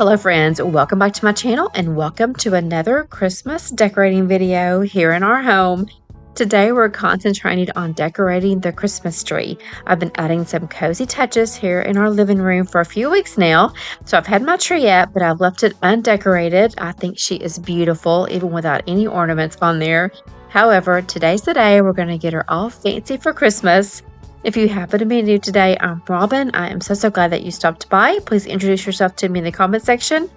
Hello friends, welcome back to my channel and welcome to another Christmas decorating video here in our home. Today we're concentrating on decorating the Christmas tree. I've been adding some cozy touches here in our living room for a few weeks now. So I've had my tree up, but I've left it undecorated. I think she is beautiful even without any ornaments on there. However, today's the day we're going to get her all fancy for Christmas. If you happen to be new today, I'm Robin. I am so glad that you stopped by. Please introduce yourself to me in the comment section.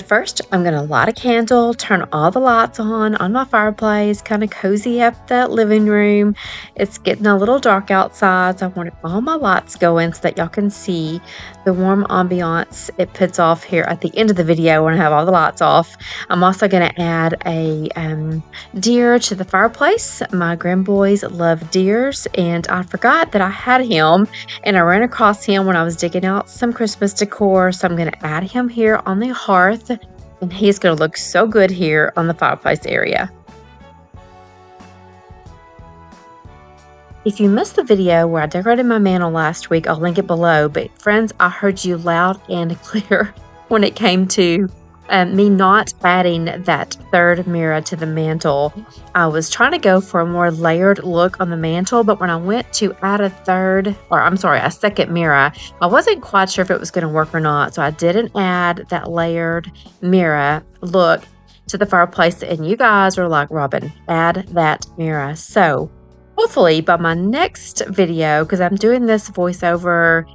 First, I'm going to light a candle, turn all the lights on my fireplace, kind of cozy up that living room. It's getting a little dark outside, so I wanted all my lights going so that y'all can see the warm ambiance it puts off here at the end of the video when I have all the lights off. I'm also going to add a deer to the fireplace. My grandboys love deers, and I forgot that I had him, and I ran across him when I was digging out some Christmas decor, so I'm going to add him here on the hearth. And he's going to look so good here on the fireplace area. If you missed the video where I decorated my mantle last week, I'll link it below. But friends, I heard you loud and clear when it came to me not adding that third mirror to the mantle. I was trying to go for a more layered look on the mantle, but when I went to add a second mirror, I wasn't quite sure if it was going to work or not. So I didn't add that layered mirror look to the fireplace, and you guys are like, Robin, add that mirror. So hopefully by my next video, because I'm doing this voiceover,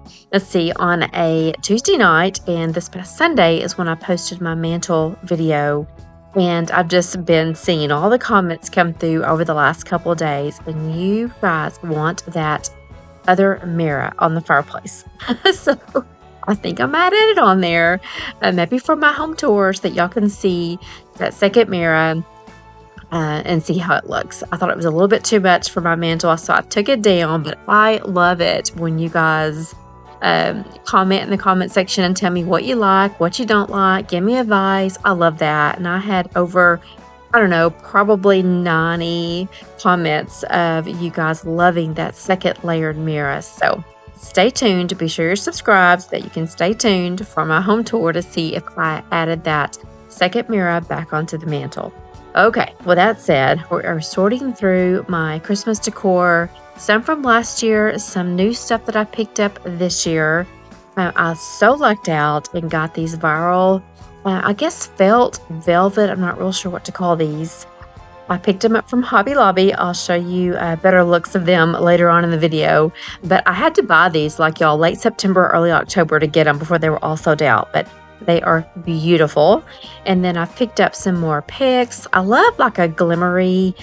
on a Tuesday night, and this past Sunday is when I posted my mantle video, and I've just been seeing all the comments come through over the last couple of days, and you guys want that other mirror on the fireplace. So I think I'm adding it on there, maybe for my home tours, that y'all can see that second mirror and see how it looks. I thought it was a little bit too much for my mantle, so I took it down, but I love it when you guys comment in the comment section and tell me what you like, what you don't like, give me advice. I love that. And I had over, I don't know, probably 90 comments of you guys loving that second layered mirror. So stay tuned. Be sure you're subscribed so that you can stay tuned for my home tour to see if I added that second mirror back onto the mantle. Okay, with that said, we're sorting through my Christmas decor, some from last year, some new stuff that I picked up this year. I so lucked out and got these viral, I guess felt velvet. I'm not real sure what to call these. I picked them up from Hobby Lobby. I'll show you better looks of them later on in the video. But I had to buy these like y'all late September, early October to get them before they were all sold out. But they are beautiful. And then I picked up some more picks. I love like a glimmery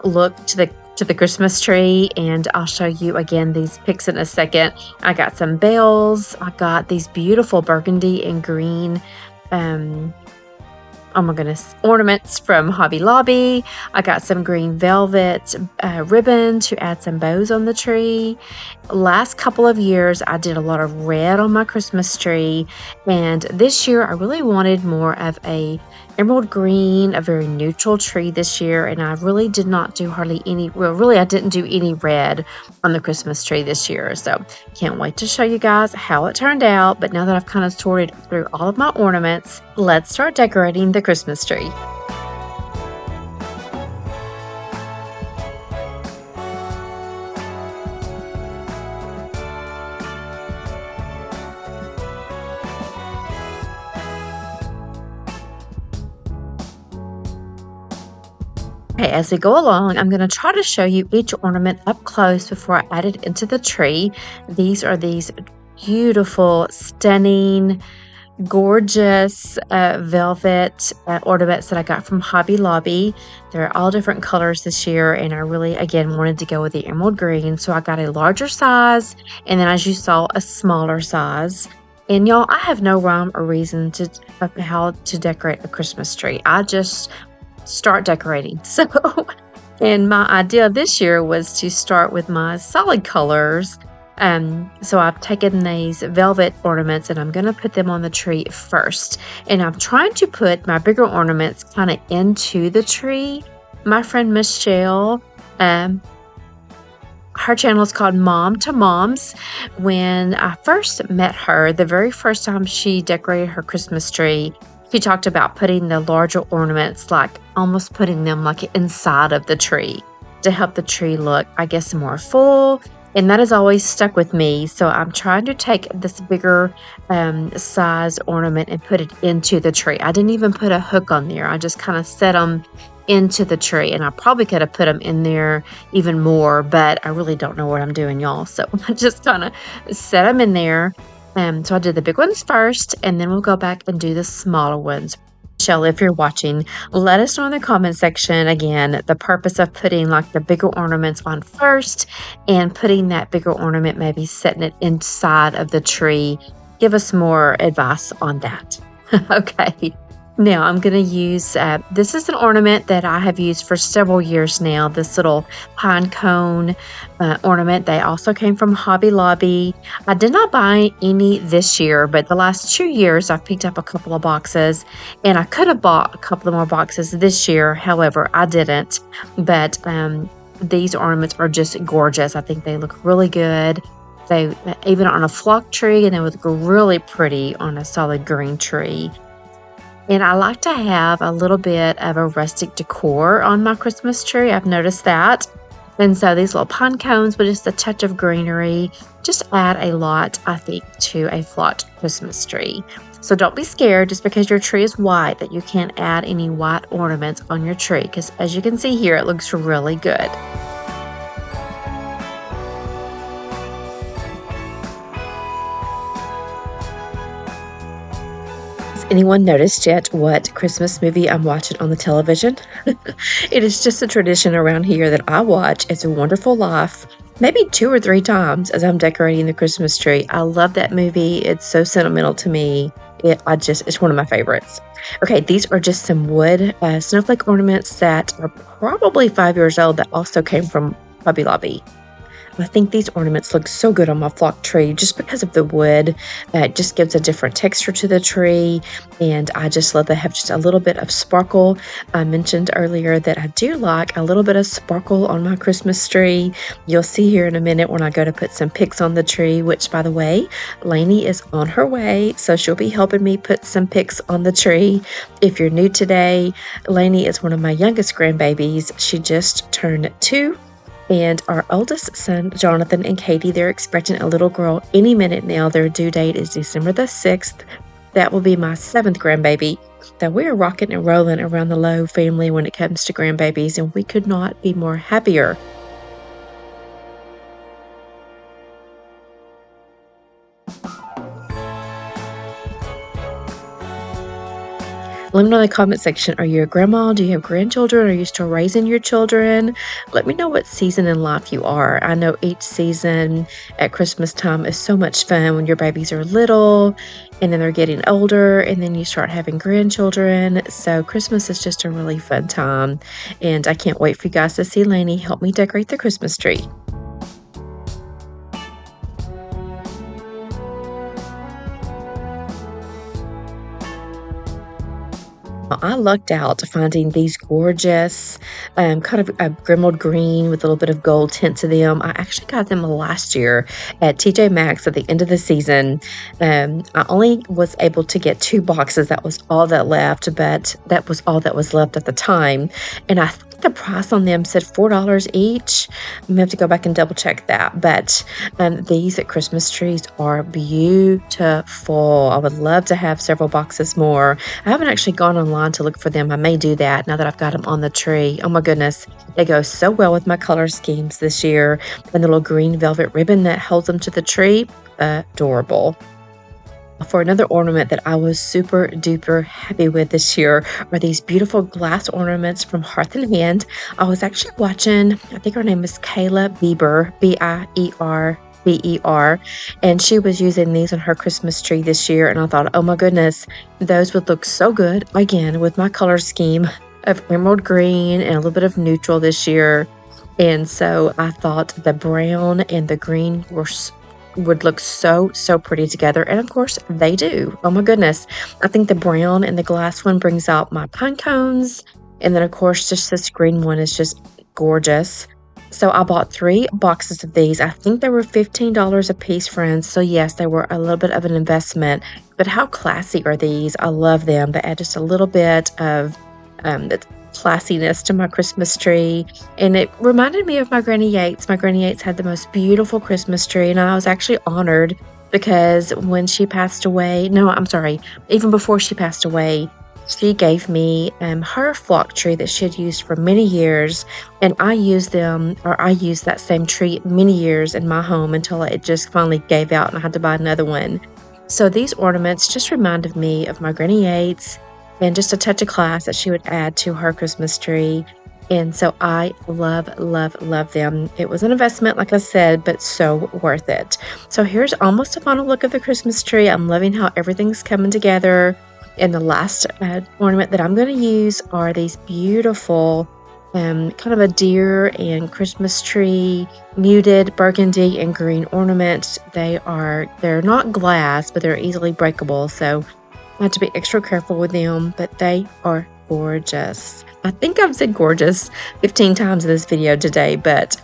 look to the Christmas tree, and I'll show you again these picks in a second. I got some bells. I got these beautiful burgundy and green oh my goodness, ornaments from Hobby Lobby. I got some green velvet ribbon to add some bows on the tree. Last couple of years, I did a lot of red on my Christmas tree, and this year I really wanted more of a emerald green, a very neutral tree this year, and I really did not do I didn't do any red on the Christmas tree this year. So can't wait to show you guys how it turned out. But now that I've kind of sorted through all of my ornaments, let's start decorating the Christmas tree. Okay, as we go along, I'm going to try to show you each ornament up close before I add it into the tree. These are these beautiful, stunning, gorgeous velvet ornaments that I got from Hobby Lobby. They're all different colors this year, and I really, again, wanted to go with the emerald green. So I got a larger size, and then as you saw, a smaller size. And y'all, I have no rhyme or reason of how to decorate a Christmas tree. I just start decorating. So, and my idea this year was to start with my solid colors. So I've taken these velvet ornaments and I'm going to put them on the tree first. And I'm trying to put my bigger ornaments kind of into the tree. My friend Michelle, her channel is called Mom to Moms. When I first met her, the very first time she decorated her Christmas tree, she talked about putting the larger ornaments, like almost putting them like inside of the tree to help the tree look, I guess, more full. And that has always stuck with me. So I'm trying to take this bigger size ornament and put it into the tree. I didn't even put a hook on there. I just kind of set them into the tree. And I probably could have put them in there even more, but I really don't know what I'm doing, y'all. So I just kind of set them in there. So I did the big ones first, and then we'll go back and do the smaller ones. Michelle, if you're watching, let us know in the comment section again the purpose of putting like the bigger ornaments on first and putting that bigger ornament, maybe setting it inside of the tree. Give us more advice on that. Okay. Now I'm going to use, this is an ornament that I have used for several years now, this little pine cone ornament. They also came from Hobby Lobby. I did not buy any this year, but the last 2 years I've picked up a couple of boxes, and I could have bought a couple of more boxes this year. However, I didn't, but these ornaments are just gorgeous. I think they look really good. They even on a flock tree, and they would look really pretty on a solid green tree. And I like to have a little bit of a rustic decor on my Christmas tree. I've noticed that. And so these little pine cones with just a touch of greenery just add a lot, I think, to a flocked Christmas tree. So don't be scared just because your tree is white that you can't add any white ornaments on your tree, because as you can see here, it looks really good. Anyone noticed yet what Christmas movie I'm watching on the television? It is just a tradition around here that I watch It's a Wonderful Life maybe 2 or 3 times as I'm decorating the Christmas tree. I love that movie. It's so sentimental to me. It's one of my favorites. Okay, these are just some wood snowflake ornaments that are probably 5 years old that also came from Hobby Lobby. I think these ornaments look so good on my flock tree just because of the wood. It just gives a different texture to the tree, and I just love to have just a little bit of sparkle. I mentioned earlier that I do like a little bit of sparkle on my Christmas tree. You'll see here in a minute when I go to put some picks on the tree, which, by the way, Lainey is on her way, so she'll be helping me put some picks on the tree. If you're new today, Lainey is one of my youngest grandbabies. She just turned 2. And our oldest son, Jonathan and Katie, they're expecting a little girl any minute now. Their due date is December the 6th. That will be my 7th grandbaby. So we are rocking and rolling around the Lowe family when it comes to grandbabies, and we could not be more happier. Let me know in the comment section, are you a grandma? Do you have grandchildren? Are you still raising your children? Let me know what season in life you are. I know each season at Christmas time is so much fun when your babies are little and then they're getting older and then you start having grandchildren. So Christmas is just a really fun time. And I can't wait for you guys to see Lainey help me decorate the Christmas tree. I lucked out finding these gorgeous, kind of a emerald green with a little bit of gold tint to them. I actually got them last year at TJ Maxx at the end of the season. I only was able to get 2 boxes. That was all that left, but that was all that was left at the time. And I think the price on them said $4 each. I'm gonna have to go back and double check that. But these Christmas trees are beautiful. I would love to have several boxes more. I haven't actually gone online to look for them. I may do that now that I've got them on the tree. Oh my goodness, they go so well with my color schemes this year. And the little green velvet ribbon that holds them to the tree, adorable. For another ornament that I was super duper happy with this year are these beautiful glass ornaments from Hearth and Hand. I was actually watching, I think her name is Kayla Bieber, Bierber, and she was using these on her Christmas tree this year, and I thought, oh my goodness, those would look so good again with my color scheme of emerald green and a little bit of neutral this year. And so I thought the brown and the green would look so pretty together, and of course they do. Oh my goodness, I think the brown and the glass one brings out my pine cones, and then of course just this green one is just gorgeous. So I bought 3 boxes of these. I think they were $15 a piece, friends. So yes, they were a little bit of an investment, but how classy are these? I love them. They add just a little bit of the classiness to my Christmas tree. And it reminded me of my Granny Yates. My Granny Yates had the most beautiful Christmas tree, and I was actually honored because when she passed away, no, I'm sorry, even before she passed away, she gave me her flock tree that she had used for many years, and I used that same tree many years in my home until it just finally gave out and I had to buy another one. So these ornaments just reminded me of my Granny Yates and just a touch of class that she would add to her Christmas tree. And so I love, love, love them. It was an investment, like I said, but so worth it. So here's almost a final look of the Christmas tree. I'm loving how everything's coming together. And the last ornament that I'm going to use are these beautiful kind of a deer and Christmas tree muted burgundy and green ornaments. They're not glass, but they're easily breakable, so I have to be extra careful with them, but they are gorgeous. I think I've said gorgeous 15 times in this video today, but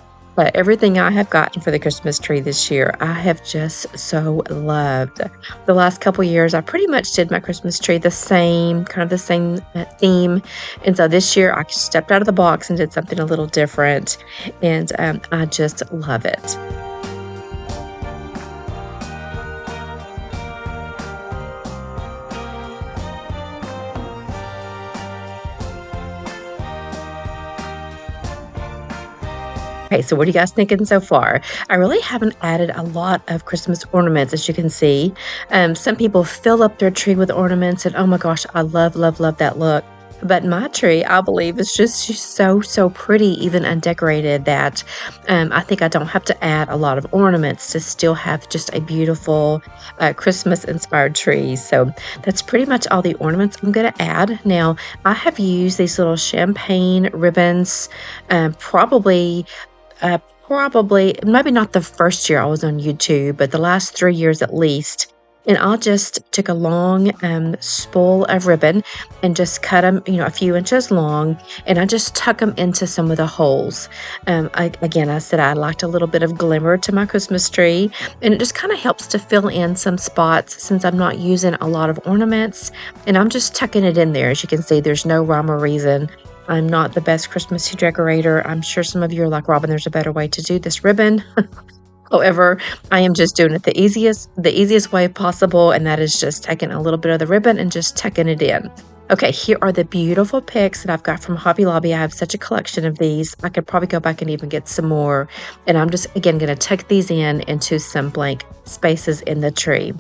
everything I have gotten for the Christmas tree this year, I have just so loved. The last couple years, I pretty much did my Christmas tree the same, kind of the same theme. And so this year, I stepped out of the box and did something a little different. And I just love it. Okay, so what are you guys thinking so far? I really haven't added a lot of Christmas ornaments, as you can see. Some people fill up their tree with ornaments, and oh my gosh, I love, love, love that look. But my tree, I believe, is just so, so pretty, even undecorated, that I think I don't have to add a lot of ornaments to still have just a beautiful Christmas-inspired tree. So that's pretty much all the ornaments I'm going to add. Now, I have used these little champagne ribbons, probably maybe not the first year I was on YouTube, but the last 3 years at least. And I just took a long spool of ribbon and just cut them, a few inches long, and I just tuck them into some of the holes. I said I liked a little bit of glimmer to my Christmas tree, and it just kind of helps to fill in some spots since I'm not using a lot of ornaments, and I'm just tucking it in there. As you can see, there's no rhyme or reason. I'm not the best Christmas decorator. I'm sure some of you are like, Robin, there's a better way to do this ribbon. However, I am just doing it the easiest way possible, and that is just taking a little bit of the ribbon and just tucking it in. Okay, here are the beautiful picks that I've got from Hobby Lobby. I have such a collection of these. I could probably go back and even get some more. And I'm just, again, going to tuck these into some blank spaces in the tree.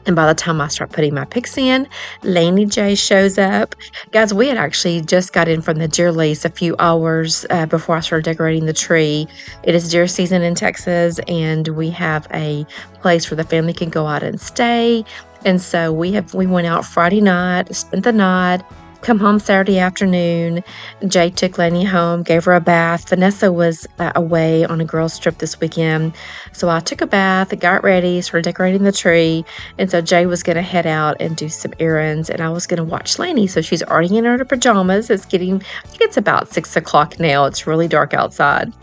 And by the time I start putting my picks in, Lainey J shows up. Guys, we had actually just got in from the deer lease a few hours before I started decorating the tree. It is deer season in Texas, and we have a place where the family can go out and stay. And so we went out Friday night, spent the night, come home Saturday afternoon. Jay took Lainey home, gave her a bath. Vanessa was away on a girls' trip this weekend. So I took a bath, got ready, started decorating the tree. And so Jay was going to head out and do some errands, and I was going to watch Lainey. So she's already in her pajamas. I think it's about 6 o'clock now. It's really dark outside.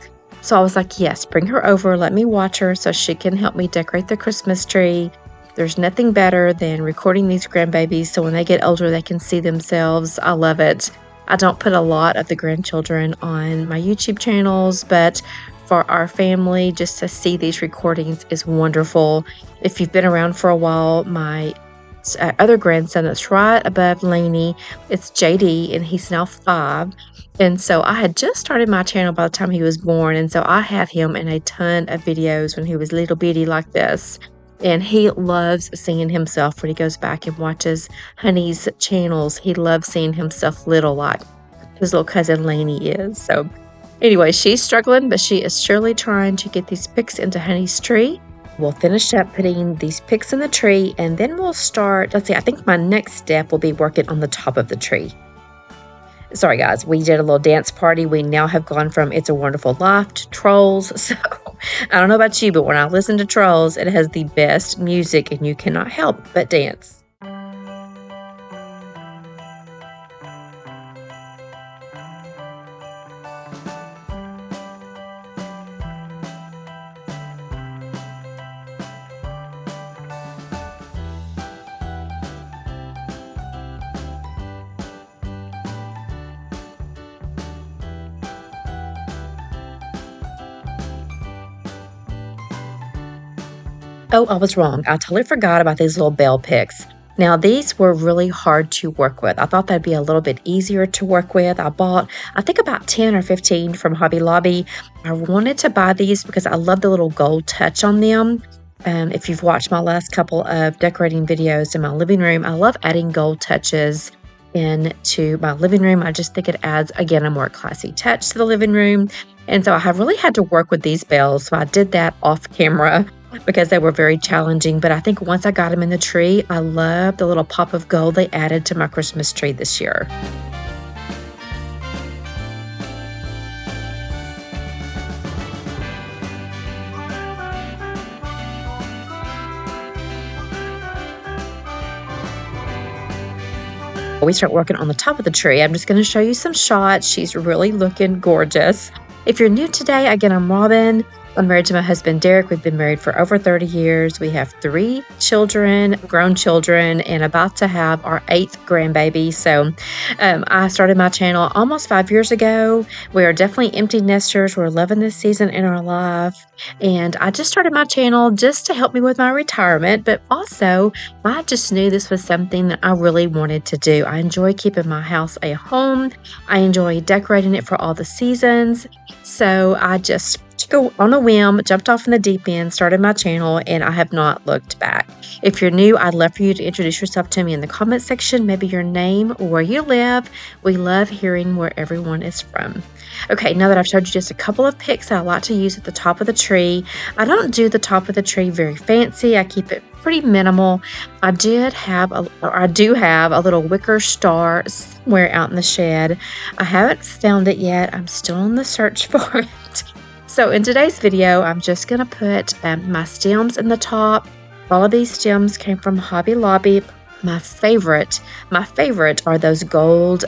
So I was like, yes, bring her over. Let me watch her so she can help me decorate the Christmas tree. There's nothing better than recording these grandbabies so when they get older, they can see themselves. I love it. I don't put a lot of the grandchildren on my YouTube channels, but for our family, just to see these recordings is wonderful. If you've been around for a while, my other grandson that's right above Lainey, it's JD, and he's now 5. And so I had just started my channel by the time he was born, and so I have him in a ton of videos when he was little bitty like this. And he loves seeing himself when he goes back and watches Honey's channels. He loves seeing himself little like his little cousin Lainey is. So anyway, she's struggling, but she is surely trying to get these picks into Honey's tree. We'll finish up putting these picks in the tree, and then we'll start, let's see, I think my next step will be working on the top of the tree. Sorry guys, we did a little dance party. We now have gone from It's a Wonderful Life to Trolls. So I don't know about you, but when I listen to Trolls, it has the best music and you cannot help but dance. Oh, I was wrong. I totally forgot about these little bell picks. Now, these were really hard to work with. I thought that'd be a little bit easier to work with. I bought, I think, about 10 or 15 from Hobby Lobby. I wanted to buy these because I love the little gold touch on them. If you've watched my last couple of decorating videos in my living room, I love adding gold touches into my living room. I just think it adds, again, a more classy touch to the living room. And so I have really had to work with these bells. So I did that off camera because they were very challenging. But I think once I got them in the tree, I love the little pop of gold they added to my Christmas tree this year. We start working on the top of the tree. I'm just going to show you some shots. She's really looking gorgeous. If you're new today, again, I'm Robin. I'm married to my husband, Derek. We've been married for over 30 years. We have 3 children, grown children, and about to have our 8th grandbaby. So I started my channel almost 5 years ago. We are definitely empty nesters. We're loving this season in our life. And I just started my channel just to help me with my retirement, but also I just knew this was something that I really wanted to do. I enjoy keeping my house a home. I enjoy decorating it for all the seasons. So I just go on a whim, jumped off in the deep end, started my channel, and I have not looked back. If you're new, I'd love for you to introduce yourself to me in the comment section, maybe your name or where you live. We love hearing where everyone is from. Okay, now that I've showed you just a couple of picks that I like to use at the top of the tree, I don't do the top of the tree very fancy. I keep it pretty minimal. I do have a little wicker star somewhere out in the shed. I haven't found it yet. I'm still on the search for it. So in today's video, I'm just going to put my stems in the top. All of these stems came from Hobby Lobby. My favorite are those gold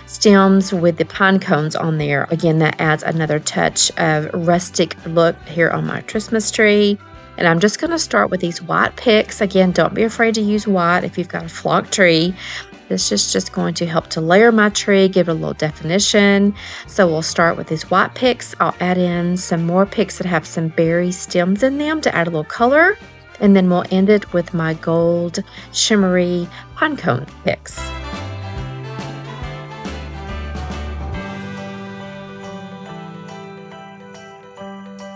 stems with the pine cones on there. Again, that adds another touch of rustic look here on my Christmas tree. And I'm just going to start with these white picks. Again, don't be afraid to use white if you've got a flock tree. This is just going to help to layer my tree, give it a little definition. So we'll start with these white picks. I'll add in some more picks that have some berry stems in them to add a little color. And then we'll end it with my gold shimmery pine cone picks.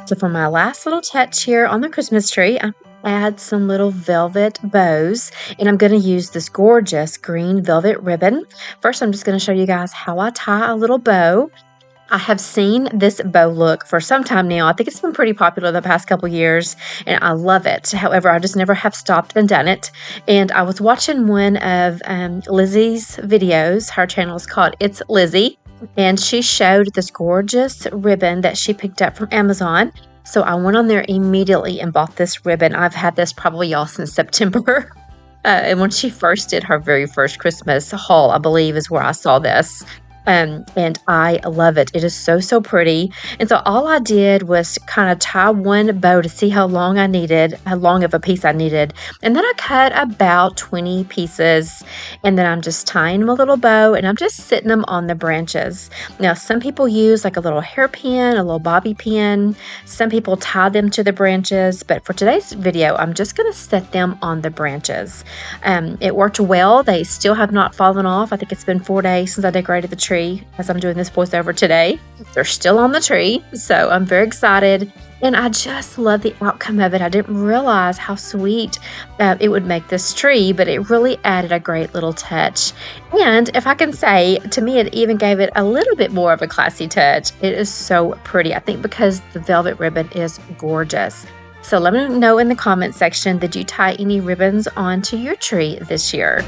So for my last little touch here on the Christmas tree, I'm add some little velvet bows, and I'm going to use this gorgeous green velvet ribbon. First, I'm just going to show you guys how I tie a little bow. I have seen this bow look for some time now. I think it's been pretty popular the past couple years, and I love it. However, I just never have stopped and done it. And I was watching one of Lizzie's videos. Her channel is called It's Lizzie, and she showed this gorgeous ribbon that she picked up from Amazon. So I went on there immediately and bought this ribbon. I've had this probably, y'all, since September. And when she first did her very first Christmas haul, I believe is where I saw this. And I love it. It is so, so pretty. And so all I did was kind of tie one bow to see how long of a piece I needed. And then I cut about 20 pieces, and then I'm just tying them a little bow, and I'm just sitting them on the branches. Now, some people use like a little hairpin, a little bobby pin. Some people tie them to the branches, but for today's video, I'm just going to set them on the branches. It worked well. They still have not fallen off. I think it's been 4 days since I decorated the tree as I'm doing this voiceover today. They're still on the tree, so I'm very excited, and I just love the outcome of it. I didn't realize how sweet it would make this tree, but it really added a great little touch. And if I can say, to me, it even gave it a little bit more of a classy touch. It is so pretty, I think, because the velvet ribbon is gorgeous. So let me know in the comment section, did you tie any ribbons onto your tree this year?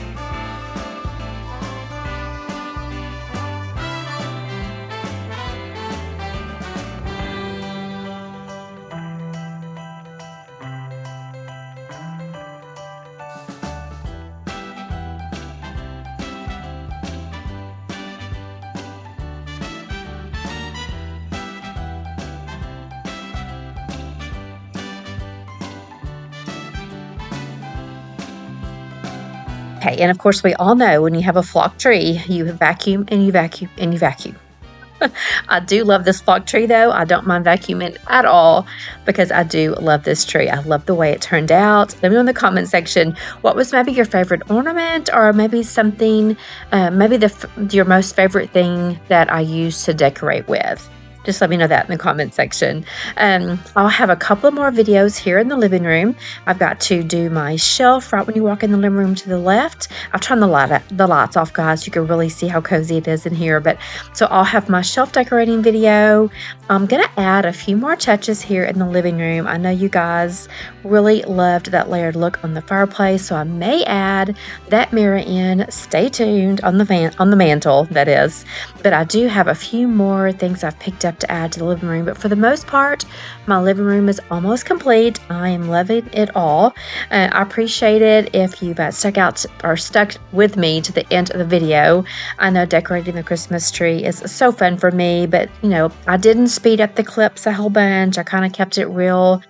Okay, and of course we all know when you have a flock tree, you vacuum and you vacuum and you vacuum. I do love this flock tree though. I don't mind vacuuming at all because I do love this tree. I love the way it turned out. Let me know in the comment section what was maybe your favorite ornament, or maybe something, maybe your most favorite thing that I used to decorate with. Just let me know that in the comment section. I'll have a couple more videos here in the living room. I've got to do my shelf right when you walk in the living room to the left. I'll turn the lights off, guys. You can really see how cozy it is in here. But so I'll have my shelf decorating video. I'm gonna add a few more touches here in the living room. I know you guys really loved that layered look on the fireplace, so I may add that mirror in. Stay tuned on the mantle, that is. But I do have a few more things I've picked up to add to the living room, but for the most part my living room is almost complete. I am loving it all. I appreciate it if you've stuck with me to the end of the video. I know decorating the Christmas tree is so fun for me, but you know, I didn't speed up the clips a whole bunch. I kind of kept it real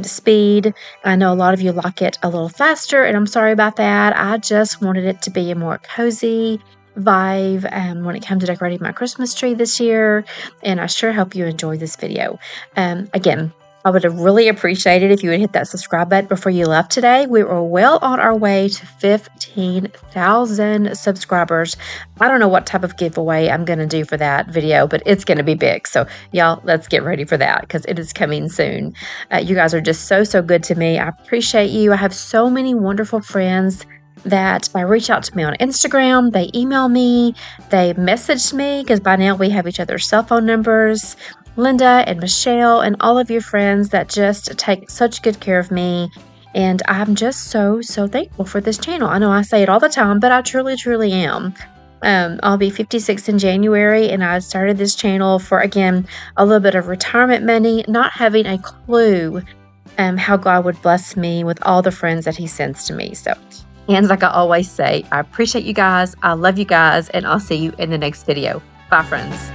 speed. I know a lot of you like it a little faster, and I'm sorry about that. I just wanted it to be a more cozy vibe when it comes to decorating my Christmas tree this year, and I sure hope you enjoy this video. Again, I would have really appreciated if you would hit that subscribe button before you left today. We were well on our way to 15,000 subscribers. I don't know what type of giveaway I'm going to do for that video, but it's going to be big. So y'all, let's get ready for that because it is coming soon. You guys are just so good to me. I appreciate you. I have so many wonderful friends that reach out to me on Instagram. They email me, they message me, because by now we have each other's cell phone numbers. Linda and Michelle and all of your friends that just take such good care of me. And I'm just so thankful for this channel. I know I say it all the time, but I truly am. I'll be 56 in January, and I started this channel for, again, a little bit of retirement money, not having a clue how God would bless me with all the friends that He sends to me. So, and like I always say, I appreciate you guys, I love you guys, and I'll see you in the next video. Bye, friends.